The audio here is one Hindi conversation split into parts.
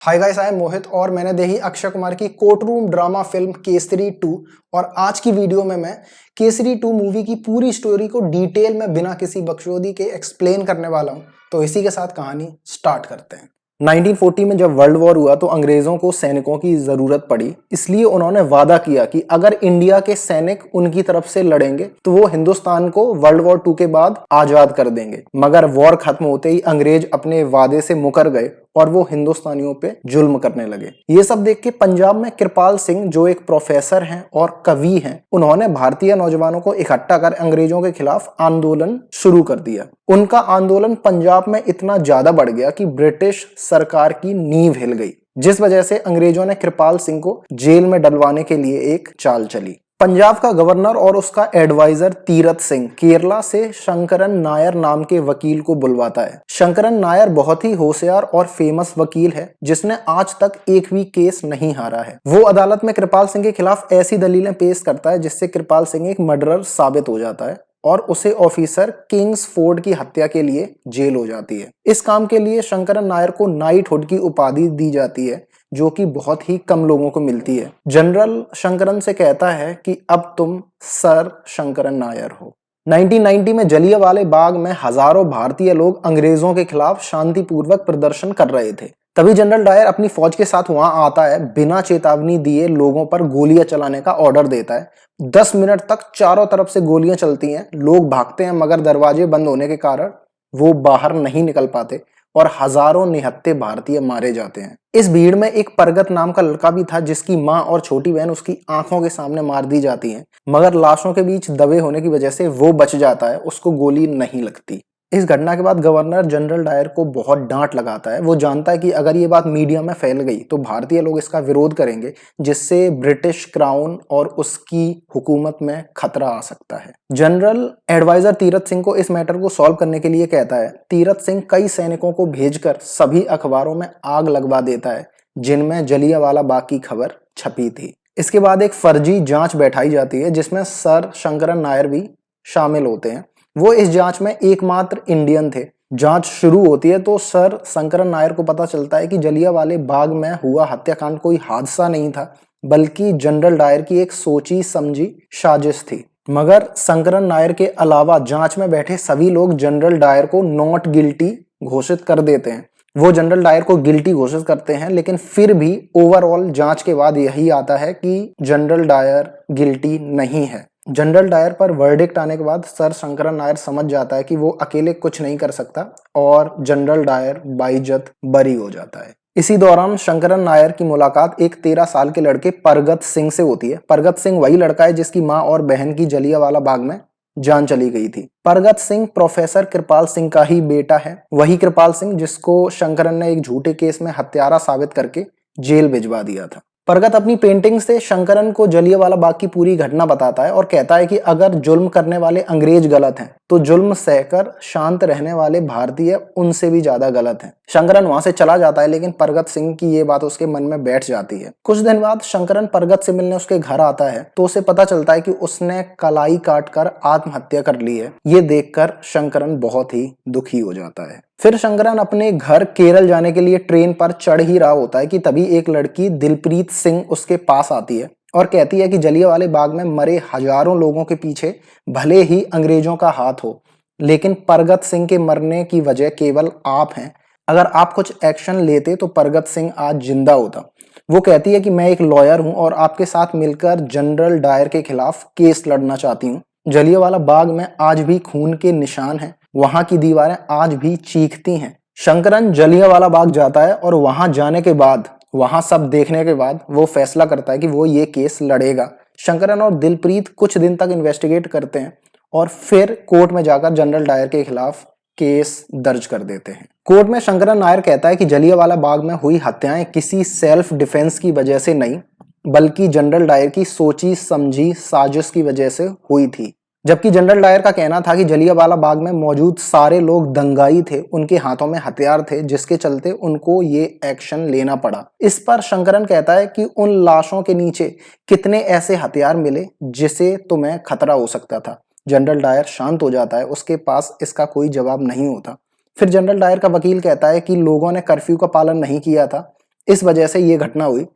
हाय गाइस, आई एम मोहित और मैंने देखी अक्षय कुमार की court room drama film Kesari 2। और आज की वीडियो में मैं केसरी 2 मूवी की पूरी स्टोरी को डिटेल में बिना किसी बकचोदी के एक्सप्लेन करने वाला हूं। तो इसी के साथ कहानी स्टार्ट करते हैं। 1940 में जब वर्ल्ड वॉर हुआ तो अंग्रेजों को सैनिकों की जरूरत पड़ी, इसलिए उन्होंने वादा किया कि अगर इंडिया के सैनिक उनकी तरफ से लड़ेंगे तो वो हिंदुस्तान को वर्ल्ड वॉर 2 के बाद आजाद कर देंगे। मगर वॉर खत्म होते ही अंग्रेज अपने वादे से मुकर गए और वो हिंदुस्तानियों पे जुल्म करने लगे। ये सब देख के पंजाब में कृपाल सिंह, जो एक प्रोफेसर हैं और कवि हैं, उन्होंने भारतीय नौजवानों को इकट्ठा कर अंग्रेजों के खिलाफ आंदोलन शुरू कर दिया। उनका आंदोलन पंजाब में इतना ज्यादा बढ़ गया कि ब्रिटिश सरकार की नींव हिल गई, जिस वजह से अंग्रेजों ने कृपाल सिंह को जेल में डलवाने के लिए एक चाल चली। पंजाब का गवर्नर और उसका एडवाइजर तीरथ सिंह केरला से शंकरन नायर नाम के वकील को बुलवाता है। शंकरन नायर बहुत ही होशियार और फेमस वकील है, जिसने आज तक एक भी केस नहीं हारा है। वो अदालत में कृपाल सिंह के खिलाफ ऐसी दलीलें पेश करता है जिससे कृपाल सिंह एक मर्डरर साबित हो जाता है और उसे ऑफिसर किंग्सफोर्ड की हत्या के लिए जेल हो जाती है। इस काम के लिए शंकरन नायर को नाइटहुड की उपाधि दी जाती है, जो कि बहुत ही कम लोगों को मिलती है। जनरल शंकरन से कहता है कि अब तुम सर शंकरन नायर हो। 1990 में जलियांवाला बाग में हजारों भारतीय लोग अंग्रेजों के खिलाफ शांतिपूर्वक प्रदर्शन कर रहे थे। तभी जनरल डायर अपनी फौज के साथ वहां आता है, बिना चेतावनी दिए लोगों पर गोलियां चलाने का ऑर्डर देता है। 10 मिनट तक चारों तरफ से गोलियां चलती हैं, लोग भागते हैं मगर दरवाजे बंद होने के कारण वो बाहर नहीं निकल पाते और हजारों निहत्थे भारतीय मारे जाते हैं। इस भीड़ में एक परगत नाम का लड़का भी था, जिसकी मां और छोटी बहन उसकी आंखों के सामने मार दी जाती हैं, मगर लाशों के बीच दबे होने की वजह से वो बच जाता है, उसको गोली नहीं लगती। इस घटना के बाद गवर्नर जनरल डायर को बहुत डांट लगाता है। वो जानता है कि अगर ये बात मीडिया में फैल गई तो भारतीय लोग इसका विरोध करेंगे, जिससे ब्रिटिश क्राउन और उसकी हुकूमत में खतरा आ सकता है। जनरल एडवाइजर तीरथ सिंह को इस मैटर को सॉल्व करने के लिए कहता है। तीरथ सिंह कई सैनिकों को भेजकर सभी अखबारों में आग लगवा देता है, जिनमें जलियांवाला बाग की खबर छपी थी। इसके बाद एक फर्जी जांच बैठाई जाती है, जिसमें सर शंकरन नायर भी शामिल होते हैं। वो इस जांच में एकमात्र इंडियन थे। जांच शुरू होती है तो सर शंकरन नायर को पता चलता है कि जलियांवाला बाग में हुआ हत्याकांड कोई हादसा नहीं था, बल्कि जनरल डायर की एक सोची समझी साजिश थी। मगर शंकरन नायर के अलावा जांच में बैठे सभी लोग जनरल डायर को नॉट गिल्टी घोषित कर देते हैं। वो जनरल डायर को गिल्टी घोषित करते हैं, लेकिन फिर भी ओवरऑल जांच के बाद यही आता है कि जनरल डायर गिल्टी नहीं है। जनरल डायर पर वर्डिक्ट आने के बाद सर शंकरन नायर समझ जाता है कि वो अकेले कुछ नहीं कर सकता और जनरल डायर बाइज्जत बरी हो जाता है। इसी दौरान शंकरन नायर की मुलाकात एक 13 साल के लड़के परगत सिंह से होती है। परगत सिंह वही लड़का है जिसकी मां और बहन की जलियांवाला बाग में जान चली गई थी। परगत सिंह प्रोफेसर कृपाल सिंह का ही बेटा है, वही कृपाल सिंह जिसको शंकरन ने एक झूठे केस में हत्यारा साबित करके जेल भिजवा दिया था। परगत अपनी पेंटिंग से शंकरन को जलियांवाला बाग की पूरी घटना बताता है और कहता है कि अगर जुल्म करने वाले अंग्रेज गलत हैं तो जुल्म सहकर शांत रहने वाले भारतीय उनसे भी ज्यादा गलत हैं। शंकरन वहां से चला जाता है, लेकिन परगत सिंह की ये बात उसके मन में बैठ जाती है। कुछ दिन बाद शंकरन परगत से मिलने उसके घर आता है तो उसे पता चलता है कि उसने कलाई काटकर आत्महत्या कर ली है। ये देखकर शंकरन बहुत ही दुखी हो जाता है। फिर शंकरन अपने घर केरल जाने के लिए ट्रेन पर चढ़ ही रहा होता है कि तभी एक लड़की दिलप्रीत सिंह उसके पास आती है और कहती है कि जलियांवाला बाग में मरे हजारों लोगों के पीछे भले ही अंग्रेजों का हाथ हो, लेकिन परगत सिंह के मरने की वजह केवल आप हैं। अगर आप कुछ एक्शन लेते तो परगत सिंह आज जिंदा होता। वो कहती है कि मैं एक लॉयर हूं और आपके साथ मिलकर जनरल डायर के खिलाफ केस लड़ना चाहती हूँ। जलियांवाला बाग में आज भी खून के निशान हैं, वहां की दीवारें आज भी चीखती हैं। शंकरन जलियांवाला बाग जाता है और वहां जाने के बाद, वहां सब देखने के बाद वो फैसला करता है कि वो ये केस लड़ेगा। शंकरन और दिलप्रीत कुछ दिन तक इन्वेस्टिगेट करते हैं और फिर कोर्ट में जाकर जनरल डायर के खिलाफ केस दर्ज कर देते हैं। कोर्ट में शंकरन नायर कहता है कि जलियांवाला बाग में हुई हत्याएं किसी सेल्फ डिफेंस की वजह से नहीं, बल्कि जनरल डायर की सोची समझी साजिश की वजह से हुई थी। जबकि जनरल डायर का कहना था कि जलियांवाला बाग में मौजूद सारे लोग दंगाई थे, उनके हाथों में हथियार थे, जिसके चलते उनको ये एक्शन लेना पड़ा। इस पर शंकरन कहता है कि उन लाशों के नीचे कितने ऐसे हथियार मिले जिसे तुम्हें खतरा हो सकता था। जनरल डायर शांत हो जाता है, उसके पास इसका कोई जवाब नहीं होता। फिर जनरल डायर का वकील कहता है कि लोगों ने कर्फ्यू का पालन नहीं किया था इस वजह से ये घटना हुई।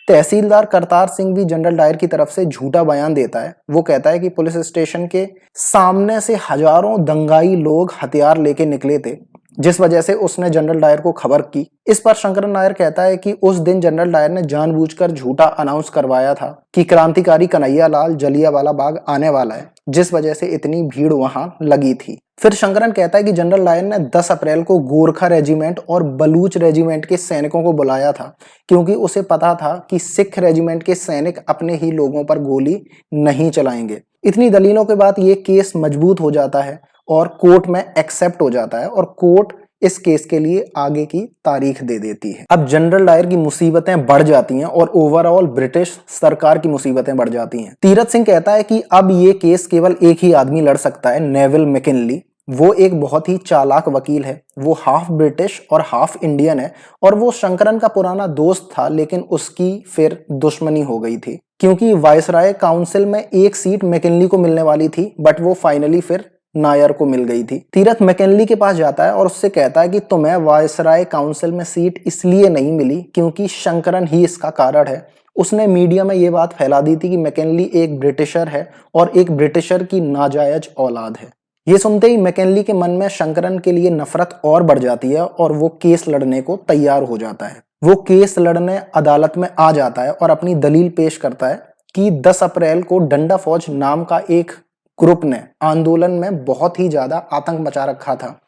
तहसीलदार करतार सिंह भी जनरल डायर की तरफ से झूठा बयान देता है। वो कहता है कि पुलिस स्टेशन के सामने से हजारों दंगाई लोग हथियार लेके निकले थे, जिस वजह से उसने जनरल डायर को खबर की। इस पर शंकरन नायर कहता है कि उस दिन जनरल डायर ने जानबूझकर झूठा अनाउंस करवाया था कि क्रांतिकारी कन्हैया लाल जलियांवाला बाग आने वाला है, जिस वजह से इतनी भीड़ वहां लगी थी। फिर शंकरन कहता है कि जनरल डायर ने 10 अप्रैल को गोरखा रेजिमेंट और बलूच रेजिमेंट के सैनिकों को बुलाया था, क्योंकि उसे पता था कि सिख रेजिमेंट के सैनिक अपने ही लोगों पर गोली नहीं चलाएंगे। इतनी दलीलों के बाद ये केस मजबूत हो जाता है और कोर्ट में एक्सेप्ट हो जाता है और कोर्ट इस केस के लिए आगे की तारीख दे देती है। अब जनरल डायर की मुसीबतें बढ़ जाती हैं और ओवरऑल ब्रिटिश सरकार की मुसीबतें बढ़ जाती हैं। तीरथ सिंह कहता है कि अब ये केस केवल एक ही आदमी लड़ सकता है, नेविल मैकिनली। वो एक बहुत ही चालाक वकील है। वो हाफ ब्रिटिश और हाफ इंडियन है और वो शंकरन का पुराना दोस्त था, लेकिन उसकी फिर दुश्मनी हो गई थी क्योंकि वायसराय काउंसिल में एक सीट मैकिनली को मिलने वाली थी, बट वो फाइनली फिर नायर को मिल गई थी। तीरथ मैकिनली के पास जाता है और उससे कहता है कि तुम्हें वायसराय काउंसिल में सीट इसलिए नहीं मिली क्योंकि शंकरन ही इसका कारण है। उसने मीडिया में ये बात फैला दी थी कि मैकिनली एक ब्रिटिशर है और एक ब्रिटिशर की नाजायज औलाद है। ये सुनते ही मैकिनली के मन में शंकरन के लिए नफरत और बढ़ जाती है और वो केस लड़ने को तैयार हो जाता है। वो केस लड़ने अदालत में आ जाता है और अपनी दलील पेश करता है कि 10 अप्रैल को डंडा फौज नाम का एक ग्रुप ने आंदोलन में बहुत ही ज्यादा आतंक मचा रखा था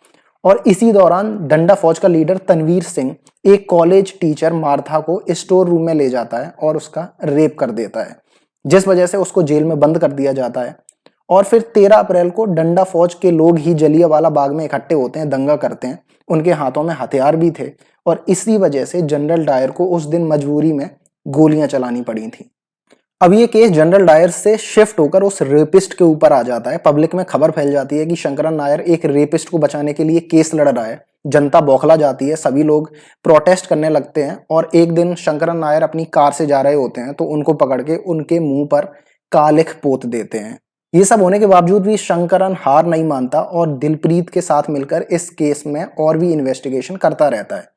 और इसी दौरान डंडा फौज का लीडर तनवीर सिंह एक कॉलेज टीचर मार्था को स्टोर रूम में ले जाता है और उसका रेप कर देता है, जिस वजह से उसको जेल में बंद कर दिया जाता है। और फिर 13 अप्रैल को डंडा फौज के लोग ही जलियांवाला बाग में इकट्ठे होते हैं, दंगा करते हैं। उनके हाथों में हथियार भी थे और इसी वजह से जनरल डायर को उस दिन मजबूरी में गोलियां चलानी पड़ी थी। अब ये केस जनरल डायर से शिफ्ट होकर उस रेपिस्ट के ऊपर आ जाता है। पब्लिक में खबर फैल जाती है कि शंकरन नायर एक रेपिस्ट को बचाने के लिए केस लड़ रहा है। जनता बौखला जाती है, सभी लोग प्रोटेस्ट करने लगते हैं और एक दिन शंकरन नायर अपनी कार से जा रहे होते हैं तो उनको पकड़ के उनके मुंह पर कालिख पोत देते हैं। ये सब होने के बावजूद भी शंकरन हार नहीं मानता और दिलप्रीत के साथ मिलकर इस केस में और भी इन्वेस्टिगेशन करता रहता है।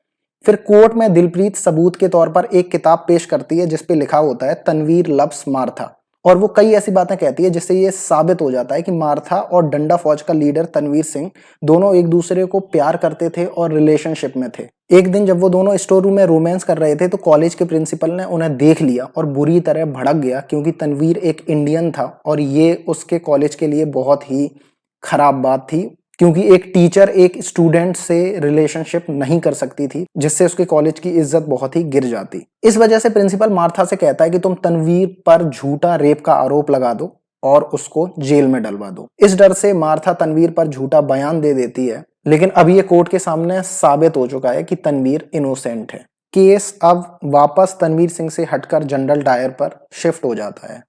फिर कोर्ट में दिलप्रीत सबूत के तौर पर एक किताब पेश करती है जिसपे लिखा होता है तनवीर लव्स मार्था, और वो कई ऐसी बातें कहती है जिससे ये साबित हो जाता है कि मार्था और डंडा फौज का लीडर तनवीर सिंह दोनों एक दूसरे को प्यार करते थे और रिलेशनशिप में थे। एक दिन जब वो दोनों स्टोर रूम में रोमांस कर रहे थे तो कॉलेज के प्रिंसिपल ने उन्हें देख लिया और बुरी तरह भड़क गया क्योंकि तनवीर एक इंडियन था और ये उसके कॉलेज के लिए बहुत ही खराब बात थी, क्योंकि एक टीचर एक स्टूडेंट से रिलेशनशिप नहीं कर सकती थी, जिससे उसके कॉलेज की इज्जत बहुत ही गिर जाती। इस वजह से प्रिंसिपल मार्था से कहता है कि तुम तनवीर पर झूठा रेप का आरोप लगा दो और उसको जेल में डलवा दो। इस डर से मार्था तनवीर पर झूठा बयान दे देती है, लेकिन अब ये कोर्ट के सामने साबित हो चुका है कि तनवीर इनोसेंट है। केस अब वापस तनवीर सिंह से हटकर जनरल डायर पर शिफ्ट हो जाता है।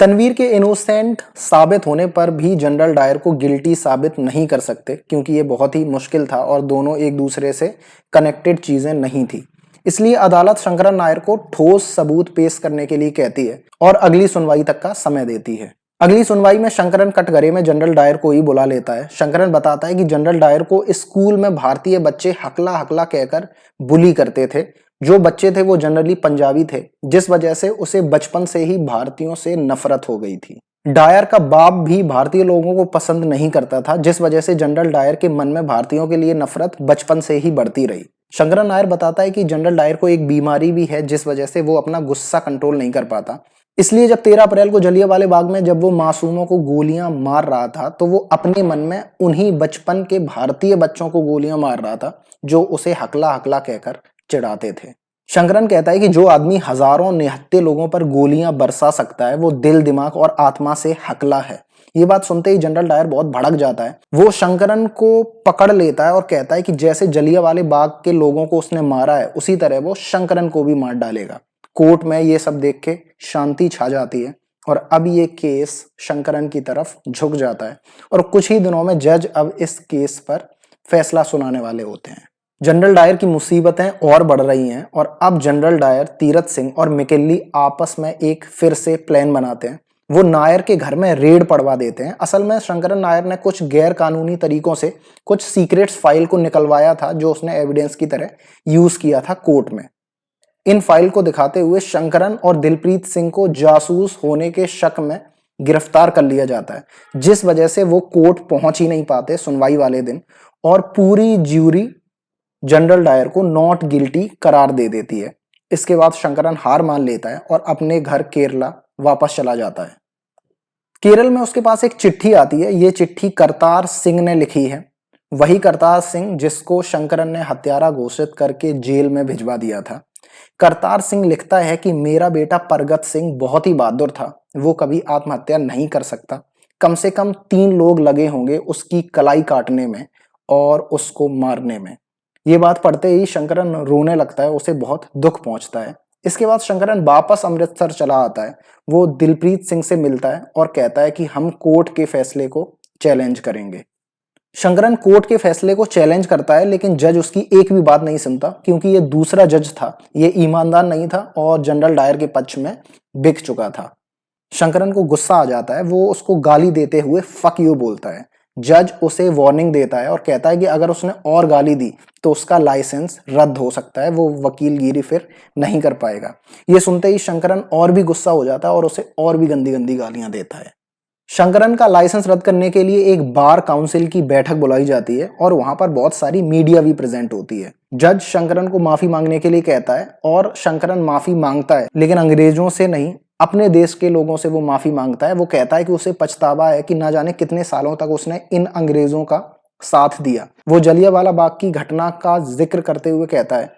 तनवीर के इनोसेंट साबित होने पर भी जनरल डायर को गिल्टी साबित नहीं कर सकते क्योंकि ये बहुत ही मुश्किल था और दोनों एक दूसरे से कनेक्टेड चीजें नहीं थी। इसलिए अदालत शंकरन नायर को ठोस सबूत पेश करने के लिए कहती है और अगली सुनवाई तक का समय देती है। अगली सुनवाई में शंकरन कटघरे में जनरल डायर को ही बुला लेता है। शंकरन बताता है कि जनरल डायर को स्कूल में भारतीय बच्चे हकला हकला कहकर बुली करते थे। जो बच्चे थे वो जनरली पंजाबी थे, जिस वजह से उसे बचपन से ही भारतीयों से नफरत हो गई थी। डायर का बाप भी भारतीय लोगों को पसंद नहीं करता था, जिस वजह से जनरल डायर के मन में भारतीयों के लिए नफरत बचपन से ही बढ़ती रही। शंकरन नायर बताता है कि जनरल डायर को एक बीमारी भी है जिस वजह से वो अपना गुस्सा कंट्रोल नहीं कर पाता। इसलिए जब 13 अप्रैल को जलियांवाले बाग में जब वो मासूमों को गोलियां मार रहा था तो वो अपने मन में उन्हीं बचपन के भारतीय बच्चों को गोलियां मार रहा था जो उसे हकला हकला कहकर चिढ़ाते थे। शंकरन कहता है कि जो आदमी हजारों निहत्थे लोगों पर गोलियां बरसा सकता है वो दिल दिमाग और आत्मा से हकला है। ये बात सुनते ही जनरल डायर बहुत भड़क जाता है। वो शंकरन को पकड़ लेता है और कहता है कि जैसे जलियांवाले बाग के लोगों को उसने मारा है उसी तरह वो शंकरन को भी मार डालेगा। कोर्ट में ये सब देख के शांति छा जाती है और अब ये केस शंकरन की तरफ झुक जाता है और कुछ ही दिनों में जज अब इस केस पर फैसला सुनाने वाले होते हैं। जनरल डायर की मुसीबतें और बढ़ रही हैं और अब जनरल डायर, तीरथ सिंह और मैकिनली आपस में एक फिर से प्लान बनाते हैं। वो नायर के घर में रेड पड़वा देते हैं। असल में शंकरन नायर ने कुछ गैर कानूनी तरीकों से कुछ सीक्रेट्स फाइल को निकलवाया था जो उसने एविडेंस की तरह यूज किया था कोर्ट में। इन फाइल को दिखाते हुए शंकरन और दिलप्रीत सिंह को जासूस होने के शक में गिरफ्तार कर लिया जाता है, जिस वजह से वो कोर्ट पहुंच ही नहीं पाते सुनवाई वाले दिन, और पूरी ज्यूरी जनरल डायर को नॉट गिल्टी करार दे देती है। इसके बाद शंकरन हार मान लेता है और अपने घर केरला वापस चला जाता है। केरल में उसके पास एक चिट्ठी आती है। ये चिट्ठी करतार सिंह ने लिखी है, वही करतार सिंह जिसको शंकरन ने हत्यारा घोषित करके जेल में भिजवा दिया था। करतार सिंह लिखता है कि मेरा बेटा परगत सिंह बहुत ही बहादुर था, वो कभी आत्महत्या नहीं कर सकता। कम से कम 3 लोग लगे होंगे उसकी कलाई काटने में और उसको मारने में। ये बात पढ़ते ही शंकरन रोने लगता है, उसे बहुत दुख पहुंचता है। इसके बाद शंकरन वापस अमृतसर चला आता है। वो दिलप्रीत सिंह से मिलता है और कहता है कि हम कोर्ट के फैसले को चैलेंज करेंगे। शंकरन कोर्ट के फैसले को चैलेंज करता है, लेकिन जज उसकी एक भी बात नहीं सुनता, क्योंकि ये दूसरा जज था, ये ईमानदार नहीं था और जनरल डायर के पक्ष में बिक चुका था। शंकरन को गुस्सा आ जाता है, वो उसको गाली देते हुए फक यू बोलता है। जज उसे वार्निंग देता है और कहता है कि अगर उसने और गाली दी तो उसका लाइसेंस रद्द हो सकता है, वो वकीलगिरी फिर नहीं कर पाएगा। ये सुनते ही शंकरन और भी गुस्सा हो जाता है और उसे और भी गंदी गंदी गालियां देता है। शंकरन का लाइसेंस रद्द करने के लिए एक बार काउंसिल की बैठक बुलाई जाती है और वहां पर बहुत सारी मीडिया भी प्रेजेंट होती है। जज शंकरन को माफी मांगने के लिए कहता है और शंकरन माफी मांगता है, लेकिन अंग्रेजों से नहीं, अपने देश के लोगों से वो माफी मांगता है। वो कहता है कि उसे पछतावा है कि ना जाने कितने सालों तक उसने इन अंग्रेजों का साथ दिया। वो जलियांवाला बाग की घटना का जिक्र करते हुए कहता है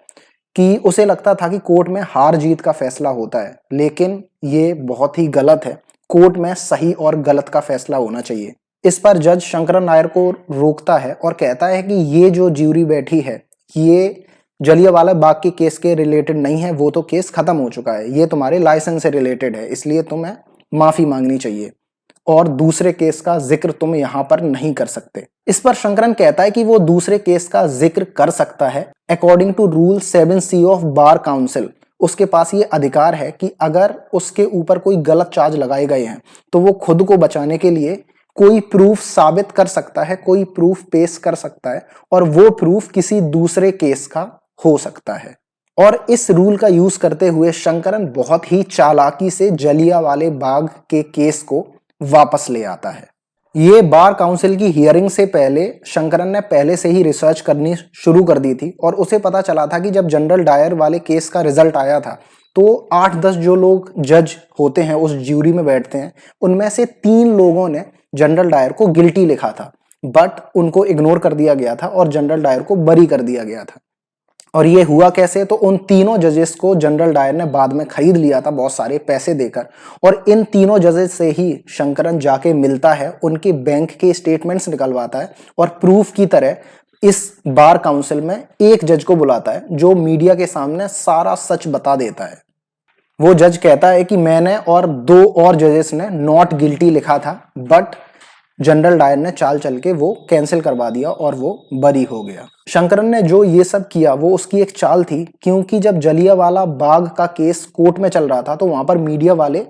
कि उसे लगता था कि कोर्ट में हार जीत का फैसला होता है, लेकिन ये बहुत ही गलत है। कोर्ट में सही और गलत का फैसला होना चाहिए। इस पर जज शंकरन नायर को रोकता है और कहता है कि ये जो ज्यूरी बैठी है, ये जलियांवाला बाग के केस के रिलेटेड नहीं है, वो तो केस खत्म हो चुका है, ये तुम्हारे लाइसेंस से रिलेटेड है, इसलिए तुम्हें माफी मांगनी चाहिए और दूसरे केस का जिक्र तुम यहां पर नहीं कर सकते। इस पर शंकरन कहता है कि वो दूसरे केस का जिक्र कर सकता है। According to rule 7C of bar council, उसके पास ये अधिकार है कि अगर उसके ऊपर कोई गलत चार्ज लगाए गए हैं तो वो खुद को बचाने के लिए कोई प्रूफ साबित कर सकता है, कोई प्रूफ पेश कर सकता है, और वो प्रूफ किसी दूसरे केस का हो सकता है। और इस रूल का यूज करते हुए शंकरन बहुत ही चालाकी से जलियांवाले बाग के केस को वापस ले आता है। ये बार काउंसिल की हियरिंग से पहले शंकरन ने पहले से ही रिसर्च करनी शुरू कर दी थी और उसे पता चला था कि जब जनरल डायर वाले केस का रिजल्ट आया था तो 8-10 जो लोग जज होते हैं उस ज्यूरी में बैठते हैं, उनमें से 3 लोगों ने जनरल डायर को गिल्टी लिखा था, बट उनको इग्नोर कर दिया गया था और जनरल डायर को बरी कर दिया गया था। और ये हुआ कैसे, तो उन तीनों जजेस को जनरल डायर ने बाद में खरीद लिया था बहुत सारे पैसे देकर, और इन तीनों जजेस से ही शंकरन जाके मिलता है, उनके बैंक के स्टेटमेंट्स निकलवाता है और प्रूफ की तरह इस बार काउंसिल में एक जज को बुलाता है जो मीडिया के सामने सारा सच बता देता है। वो जज कहता है कि मैंने और 2 और जजेस ने नॉट गिल्टी लिखा था, बट जनरल डायर ने चाल चल के वो कैंसिल करवा दिया और वो बरी हो गया। शंकरन ने जो ये सब किया वो उसकी एक चाल थी, क्योंकि जब जलियांवाला बाग का केस कोर्ट में चल रहा था तो वहां पर मीडिया वाले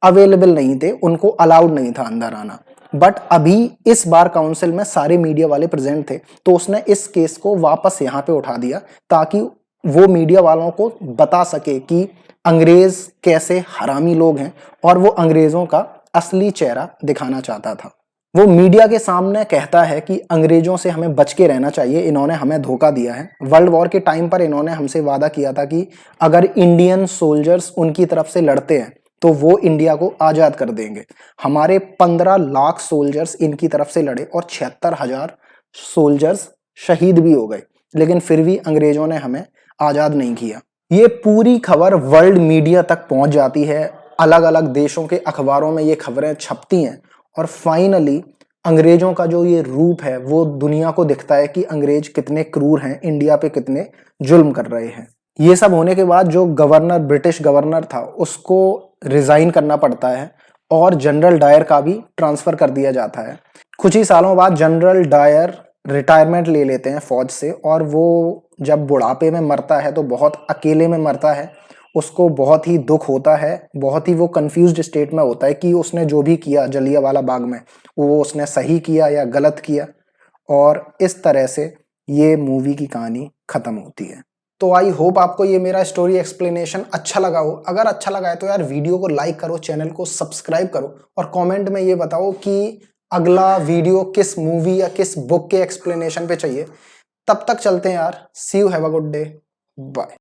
अवेलेबल नहीं थे, उनको अलाउड नहीं था अंदर आना। बट अभी इस बार काउंसिल में सारे मीडिया वाले प्रेजेंट थे, तो उसने इस केस को वापस यहाँ पे उठा दिया ताकि वो मीडिया वालों को बता सके कि अंग्रेज कैसे हरामी लोग हैं, और वो अंग्रेजों का असली चेहरा दिखाना चाहता था। वो मीडिया के सामने कहता है कि अंग्रेजों से हमें बच के रहना चाहिए, इन्होंने हमें धोखा दिया है। वर्ल्ड वॉर के टाइम पर इन्होंने हमसे वादा किया था कि अगर इंडियन सोल्जर्स उनकी तरफ से लड़ते हैं तो वो इंडिया को आजाद कर देंगे। हमारे 15 लाख सोल्जर्स इनकी तरफ से लड़े और 76,000 सोल्जर्स शहीद भी हो गए, लेकिन फिर भी अंग्रेजों ने हमें आजाद नहीं किया। ये पूरी खबर वर्ल्ड मीडिया तक पहुंच जाती है, अलग अलग देशों के अखबारों में ये खबरें छपती हैं, और फाइनली अंग्रेजों का जो ये रूप है वो दुनिया को दिखता है कि अंग्रेज कितने क्रूर हैं, इंडिया पे कितने जुल्म कर रहे हैं। ये सब होने के बाद जो गवर्नर, ब्रिटिश गवर्नर था, उसको रिजाइन करना पड़ता है और जनरल डायर का भी ट्रांसफर कर दिया जाता है। कुछ ही सालों बाद जनरल डायर रिटायरमेंट ले लेते हैं फौज से, और वो जब बुढ़ापे में मरता है तो बहुत अकेले में मरता है। उसको बहुत ही दुख होता है, बहुत ही वो कंफ्यूज्ड स्टेट में होता है कि उसने जो भी किया जलियांवाला बाग में वो उसने सही किया या गलत किया, और इस तरह से ये मूवी की कहानी खत्म होती है। तो आई होप आपको ये मेरा स्टोरी एक्सप्लेनेशन अच्छा लगा हो। अगर अच्छा लगा है तो यार वीडियो को लाइक करो, चैनल को सब्सक्राइब करो और कमेंट में ये बताओ कि अगला वीडियो किस मूवी या किस बुक के एक्सप्लेनेशन पे चाहिए। तब तक चलते हैं यार। See you, have a good day, bye.